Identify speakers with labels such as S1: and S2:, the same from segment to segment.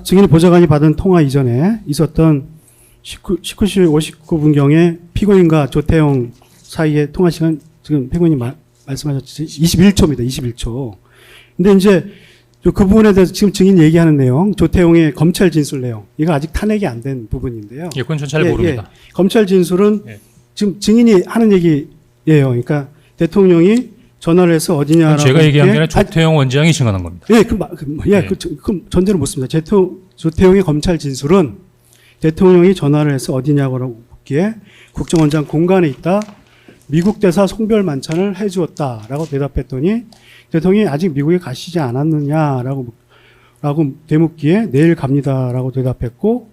S1: 증인의 보좌관이 받은 통화 이전에 있었던 19시 59분경에 피고인과 조태용 사이의 통화 시간, 지금 피고인이 말씀하셨지 21초입니다. 21초. 근데 이제 그 부분에 대해서 지금 증인 얘기하는 내용, 조태용의 검찰 진술 내용, 이거 아직 탄핵이 안 된 부분인데요.
S2: 예, 그건 전 잘 모릅니다.
S1: 검찰 진술은
S2: 예.
S1: 지금 증인이 하는 얘기예요. 그러니까 대통령이 전화를 해서 어디냐라고.
S2: 제가 얘기한 게 아니라 조태용 원장이 증언한 겁니다.
S1: 예, 그럼 전제를 묻습니다. 조태용의 검찰 진술은 대통령이 전화를 해서 어디냐고 묻기에 국정원장 공간에 있다. 미국 대사 송별 만찬을 해주었다라고 대답했더니 대통령이 아직 미국에 가시지 않았느냐라고 되묻기에 내일 갑니다라고 대답했고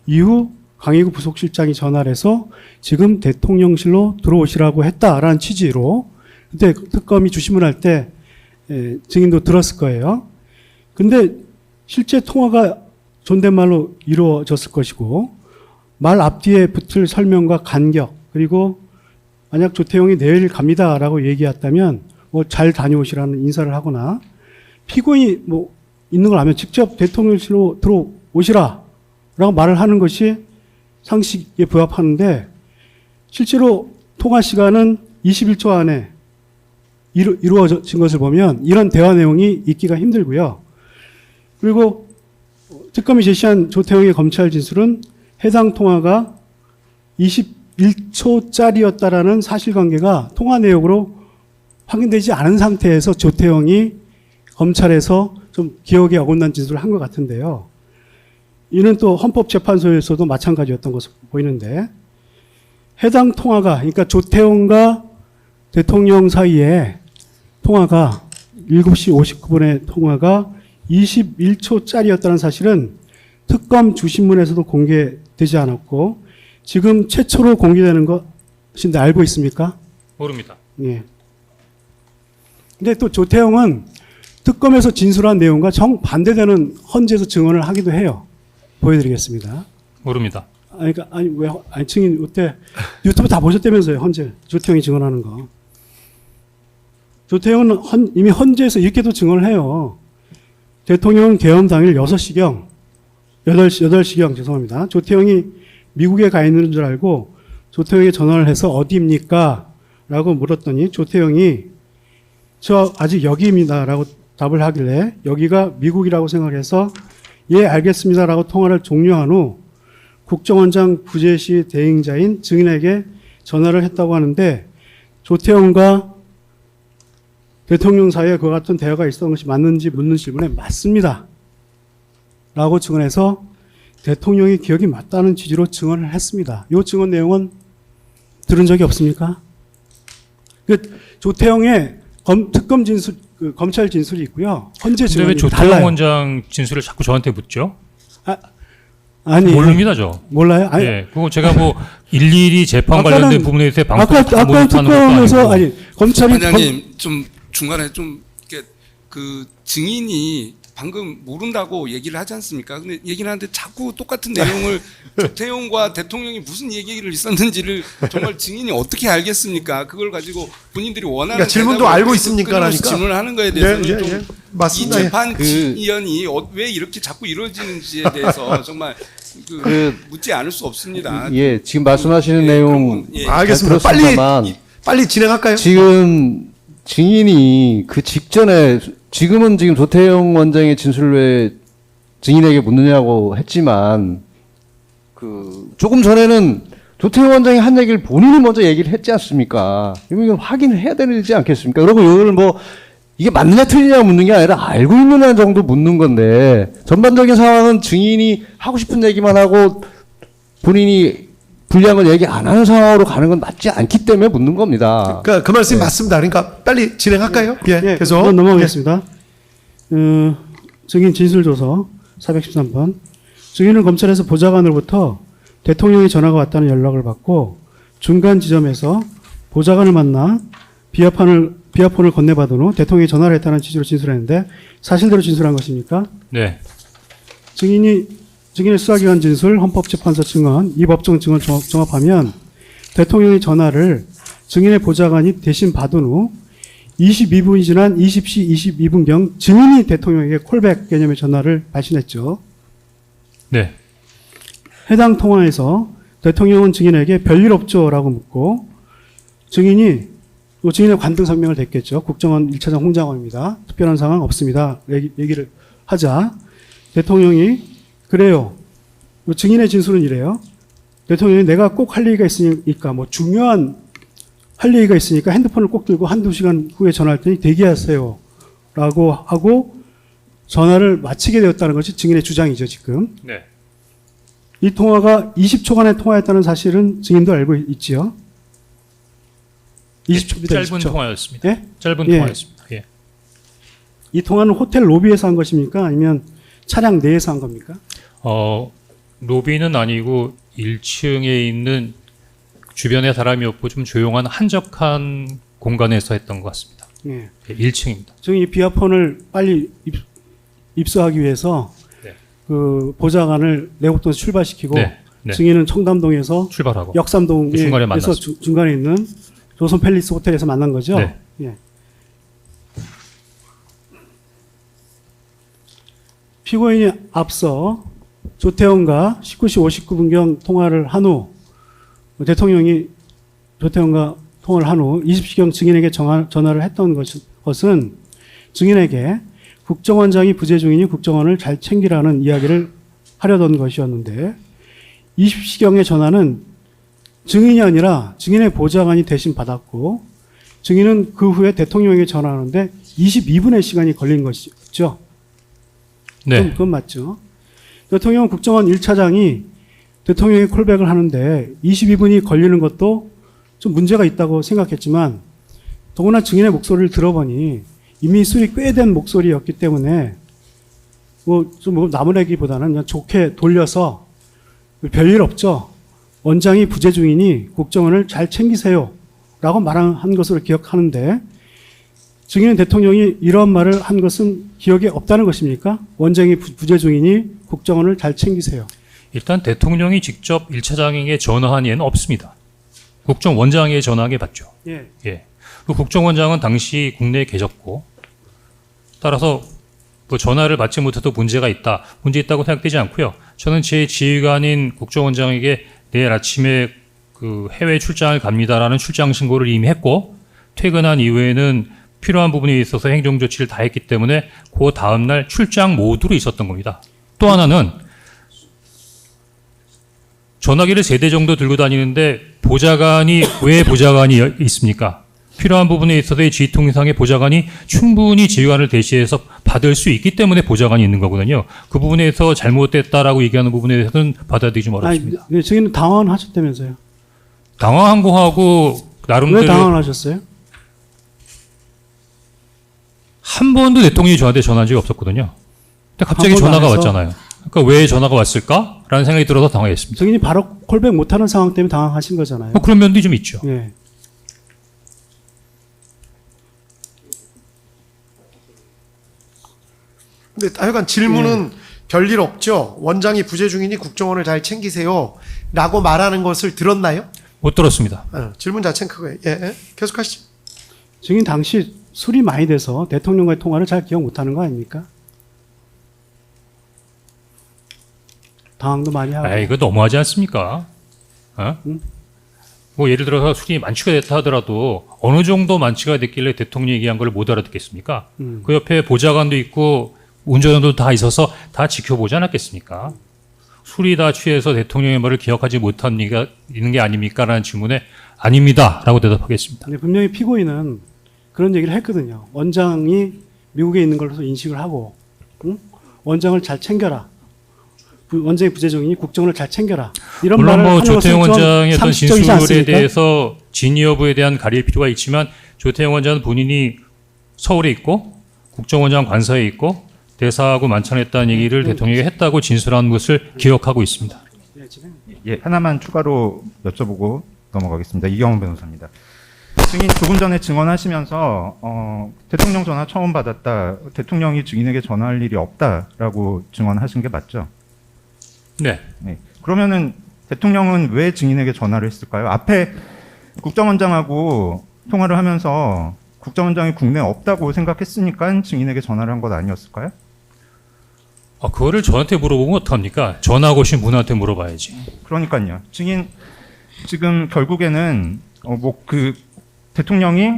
S1: 이후 강희구 부속실장이 전화를 해서 지금 대통령실로 들어오시라고 했다라는 취지로 그때 특검이 주심을 할 때 증인도 들었을 거예요. 근데 실제 통화가 존댓말로 이루어졌을 것이고 말 앞뒤에 붙을 설명과 간격 그리고 만약 조태용이 내일 갑니다라고 얘기했다면 뭐 잘 다녀오시라는 인사를 하거나 피고인이 뭐 있는 걸 알면 직접 대통령실로 들어오시라라고 말을 하는 것이 상식에 부합하는데 실제로 통화 시간은 21초 안에 이루어진 것을 보면 이런 대화 내용이 있기가 힘들고요. 그리고 특검이 제시한 조태용의 검찰 진술은 해당 통화가 21초짜리였다라는 사실관계가 통화 내용으로 확인되지 않은 상태에서 조태용이 검찰에서 좀 기억에 어긋난 진술을 한 것 같은데요. 이는 또 헌법재판소에서도 마찬가지였던 것으로 보이는데 해당 통화가 그러니까 조태용과 대통령 사이에 통화가 7시 59분의 통화가 21초짜리였다는 사실은 특검 주신문에서도 공개되지 않았고 지금 최초로 공개되는 것인데 알고 있습니까?
S2: 모릅니다.
S1: 예. 근데 또 조태용은 특검에서 진술한 내용과 정반대되는 헌재에서 증언을 하기도 해요. 보여드리겠습니다.
S2: 모릅니다.
S1: 그러니까 증인 그때 유튜브 다 보셨다면서요, 헌재 조태용이 증언하는 거. 조태용은 이미 헌재에서 이렇게도 증언을 해요. 대통령 계엄 당일 6시경, 8시경 죄송합니다. 조태용이 미국에 가 있는 줄 알고 조태용에 전화를 해서 어디입니까? 라고 물었더니 조태용이 저 아직 여기입니다. 라고 답을 하길래 여기가 미국이라고 생각해서 예, 알겠습니다. 라고 통화를 종료한 후 국정원장 부재시 대행자인 증인에게 전화를 했다고 하는데 조태용과 대통령 사이에 그와 같은 대화가 있었던 것이 맞는지 묻는 질문에 맞습니다. 라고 증언해서 대통령이 기억이 맞다는 취지로 증언을 했습니다. 이 증언 내용은 들은 적이 없습니까? 조태용의 특검 진술, 검찰 진술이 있고요. 헌재 증언이
S2: 왜 조태용
S1: 달라요.
S2: 원장 진술을 자꾸 저한테 묻죠?
S1: 아니
S2: 모릅니다, 저.
S1: 몰라요? 아니,
S2: 예, 그거 제가 뭐 일일이 재판 관련된 부분에 대해서 방송 다
S1: 아까
S2: 못하는 것도
S1: 특검에서
S2: 아니고.
S1: 아니 검찰이
S3: 원장님 좀 중간에 좀 이렇게 그 증인이 방금 모른다고 얘기를 하지 않습니까? 근데 얘기를 하는데 자꾸 똑같은 내용을 조태용과 대통령이 무슨 얘기를 있었는지를 정말 증인이 어떻게 알겠습니까? 그걸 가지고 본인들이 원하는
S4: 그러니까 질문도
S3: 대답을
S4: 알고
S3: 계속
S4: 있습니까라니까.
S3: 끊임없이 질문을 하는 거에 대해서는
S4: 예, 예,
S3: 좀
S4: 예. 맞습니다.
S3: 이 재판위원이 왜 이렇게 자꾸 이루어지는지에 대해서 정말 묻지 않을 수 없습니다.
S5: 예, 지금 말씀하시는
S3: 예,
S5: 내용
S3: 그런 건, 예.
S4: 알겠습니다.
S5: 잘 들었습니다만
S4: 빨리 진행할까요?
S5: 지금 증인이 그 직전에 지금은 지금 조태용 원장의 진술을 왜 증인에게 묻느냐고 했지만 그 조금 전에는 조태용 원장이 한 얘기를 본인이 먼저 얘기를 했지 않습니까? 이건 확인을 해야 되지 않겠습니까? 그리고 이걸 뭐 이게 맞느냐 틀리냐 묻는 게 아니라 알고 있느냐 정도 묻는 건데 전반적인 상황은 증인이 하고 싶은 얘기만 하고 본인이 불리한 걸 얘기 안 하는 상황으로 가는 건 맞지 않기 때문에 묻는 겁니다.
S4: 그러니까 그 말씀이 맞습니다. 그러니까 빨리 진행할까요? 예, 계속.
S1: 넘어가겠습니다. 증인 진술조서 413번. 증인은 검찰에서 보좌관으로부터 대통령의 전화가 왔다는 연락을 받고 중간 지점에서 보좌관을 만나 비아폰을 건네받은 후 대통령이 전화를 했다는 취지로 진술했는데 사실대로 진술한 것입니까?
S2: 네.
S1: 증인의 수사기관 진술, 헌법재판소 증언, 이 법정 증언 종합하면 대통령의 전화를 증인의 보좌관이 대신 받은 후 22분이 지난 20시 22분경 증인이 대통령에게 콜백 개념의 전화를 발신했죠.
S2: 네.
S1: 해당 통화에서 대통령은 증인에게 별일 없죠라고 묻고 증인의 관등 성명을 댔겠죠. 국정원 1차장 홍장원입니다. 특별한 상황 없습니다. 얘기를 하자 대통령이 그래요. 증인의 진술은 이래요. 대통령이 내가 꼭 할 얘기가 있으니까 뭐 중요한 할 얘기가 있으니까 핸드폰을 꼭 들고 한두 시간 후에 전화할 테니 대기하세요. 라고 하고 전화를 마치게 되었다는 것이 증인의 주장이죠, 지금.
S2: 네.
S1: 이 통화가 20초간의 통화였다는 사실은 증인도 알고 있지요. 20초입니다.
S2: 짧은
S1: 20초.
S2: 통화였습니다.
S1: 예?
S2: 짧은
S1: 예.
S2: 통화였습니다. 예.
S1: 이 통화는 호텔 로비에서 한 것입니까? 아니면 차량 내에서 한 겁니까?
S2: 로비는 아니고 1층에 있는 주변에 사람이 없고 좀 조용한 한적한 공간에서 했던 것 같습니다.
S1: 예.
S2: 1층입니다.
S1: 증인이 비아폰을 빨리 입수하기 위해서
S2: 네.
S1: 그 보좌관을 내곡동에서 출발시키고
S2: 네. 네.
S1: 증인은 청담동에서
S2: 출발하고
S1: 역삼동에서
S2: 중간에 만났습니다.
S1: 중간에 있는 조선 팰리스 호텔에서 만난 거죠.
S2: 네.
S1: 예. 피고인이 앞서 조태원과 19시 59분경 통화를 한 후 대통령이 조태원과 통화를 한 후 20시경 증인에게 전화를 했던 것은 증인에게 국정원장이 부재 중이니 국정원을 잘 챙기라는 이야기를 하려던 것이었는데 20시경의 전화는 증인이 아니라 증인의 보좌관이 대신 받았고 증인은 그 후에 대통령에게 전화하는데 22분의 시간이 걸린 것이죠.
S2: 네.
S1: 그건 맞죠. 대통령 국정원 1차장이 대통령이 콜백을 하는데 22분이 걸리는 것도 좀 문제가 있다고 생각했지만 더구나 증인의 목소리를 들어보니 이미 술이 꽤 된 목소리였기 때문에 좀 나무래기보다는 그냥 좋게 돌려서 별일 없죠. 원장이 부재 중이니 국정원을 잘 챙기세요. 라고 말한 것으로 기억하는데 증인은 대통령이 이런 말을 한 것은 기억에 없다는 것입니까? 원장이 부재 중이니 국정원을 잘 챙기세요.
S2: 일단 대통령이 직접 1차장에게 전화한 예는 없습니다. 국정원장에게 전화하게 봤죠.
S1: 예.
S2: 예. 그 국정원장은 당시 국내에 계셨고 따라서 뭐 전화를 받지 못해도 문제 있다고 생각되지 않고요. 저는 제 지휘관인 국정원장에게 내일 아침에 그 해외 출장을 갑니다라는 출장 신고를 이미 했고 퇴근한 이후에는 필요한 부분에 있어서 행정 조치를 다 했기 때문에 그 다음 날 출장 모드로 있었던 겁니다. 또 하나는 전화기를 3대 정도 들고 다니는데 왜 보좌관이 있습니까? 필요한 부분에 있어서의 지휘통상의 보좌관이 충분히 지휘관을 대시해서 받을 수 있기 때문에 보좌관이 있는 거거든요. 그 부분에서 잘못됐다라고 얘기하는 부분에 대해서는 받아들이기 좀 어렵습니다.
S1: 아니, 증인은 당황하셨다면서요.
S2: 당황한 거하고 나름대로
S1: 왜 당황하셨어요?
S2: 한 번도 대통령이 저한테 전화한 적이 없었거든요. 근데 갑자기
S1: 한 번도
S2: 전화가
S1: 안 해서?
S2: 왔잖아요. 그러니까 왜 전화가 왔을까? 라는 생각이 들어서 당황했습니다.
S1: 증인이 바로 콜백 못하는 상황 때문에 당황하신 거잖아요.
S2: 그런 면도 좀 있죠.
S1: 예.
S4: 근데 하여간 질문은 별일 없죠. 원장이 부재 중이니 국정원을 잘 챙기세요. 라고 말하는 것을 들었나요?
S2: 못 들었습니다.
S4: 질문 자체는 그거예요. 예. 계속하시죠.
S1: 증인 당시 술이 많이 돼서 대통령과의 통화를 잘 기억 못하는 거 아닙니까? 당황도 많이 하고.
S2: 이거 너무하지 않습니까? 뭐 예를 들어서 술이 만취가 됐다 하더라도 어느 정도 만취가 됐길래 대통령이 얘기한 걸 못 알아듣겠습니까? 그 옆에 보좌관도 있고 운전원도 다 있어서 다 지켜보지 않았겠습니까? 술이 다 취해서 대통령의 말을 기억하지 못한 리가 있는 게 아닙니까? 라는 질문에 아닙니다. 라고 대답하겠습니다.
S1: 근데 분명히 피고인은 그런 얘기를 했거든요. 원장이 미국에 있는 걸로 인식을 하고 원장을 잘 챙겨라. 원장이 부재 중이니 국정을 잘 챙겨라. 이런
S2: 물론
S1: 말을
S2: 뭐
S1: 하는
S2: 조태영
S1: 것은 좀
S2: 원장의 어떤
S1: 상식적이지
S2: 진술에
S1: 않습니까?
S2: 대해서 진위 여부에 대한 가릴 필요가 있지만 조태영 원장은 본인이 서울에 있고 국정원장 관서에 있고 대사하고 만찬했다는 얘기를 대통령에게 했다고 진술한 것을 기억하고 있습니다.
S6: 예, 하나만 추가로 여쭤보고 넘어가겠습니다. 이경훈 변호사입니다. 증인 조금 전에 증언하시면서 대통령 전화 처음 받았다. 대통령이 증인에게 전화할 일이 없다라고 증언하신 게 맞죠?
S2: 네.
S6: 네. 그러면은 대통령은 왜 증인에게 전화를 했을까요? 앞에 국정원장하고 통화를 하면서 국정원장이 국내에 없다고 생각했으니까 증인에게 전화를 한 것 아니었을까요?
S2: 그거를 저한테 물어보면 어떡합니까? 전화하고 오신 분한테 물어봐야지.
S6: 그러니까요. 증인 지금 결국에는 그 대통령이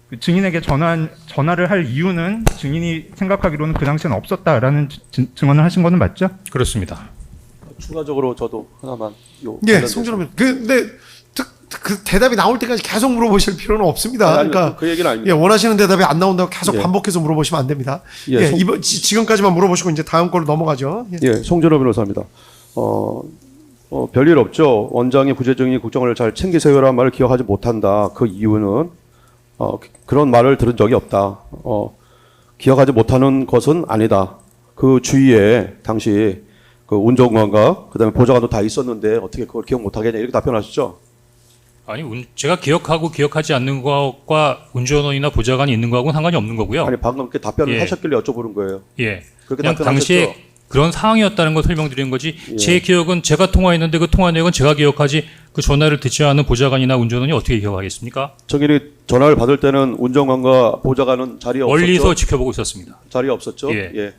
S6: 그 증인에게 전화를 할 이유는 증인이 생각하기로는 그 당시에는 없었다라는 증언을 하신 거는 맞죠?
S2: 그렇습니다.
S7: 추가적으로 저도 하나만
S4: 예, 송준호 변호사. 근데 그 대답이 나올 때까지 계속 물어보실 필요는 없습니다. 그러니까
S7: 그 얘기는
S4: 예,
S7: 아닙니다.
S4: 원하시는 대답이 안 나온다고 계속
S7: 예.
S4: 반복해서 물어보시면 안 됩니다.
S7: 예,
S4: 예, 지금까지만 물어보시고 이제 다음 걸로 넘어가죠. 예.
S7: 예, 송준호 변호사입니다. 별일 없죠. 원장이 부재중이 국정을 잘 챙기세요라는 말을 기억하지 못한다. 그 이유는 그런 말을 들은 적이 없다. 기억하지 못하는 것은 아니다. 그 주위에 당시 그 운전관과 그다음에 보좌관도 다 있었는데 어떻게 그걸 기억 못하겠냐 이렇게 답변하셨죠.
S2: 아니, 제가 기억하고 기억하지 않는 것과 운전원이나 보좌관이 있는 거하고는 상관이 없는 거고요.
S7: 아니 방금 그렇게 답변을
S2: 예.
S7: 하셨길래 여쭤보는 거예요.
S2: 예.
S7: 그렇게
S2: 그냥
S7: 답변하셨죠.
S2: 당시에 그런 상황이었다는 걸 설명드리는 거지.
S7: 예.
S2: 제 기억은 제가 통화했는데 그 통화 내역은 제가 기억하지 그 전화를 듣지 않은 보좌관이나 운전원이 어떻게 기억하겠습니까?
S7: 정인이 전화를 받을 때는 운전관과 보좌관은 자리에 없었죠.
S2: 멀리서 지켜보고 있었습니다.
S7: 자리에 없었죠.
S2: 예.
S7: 예.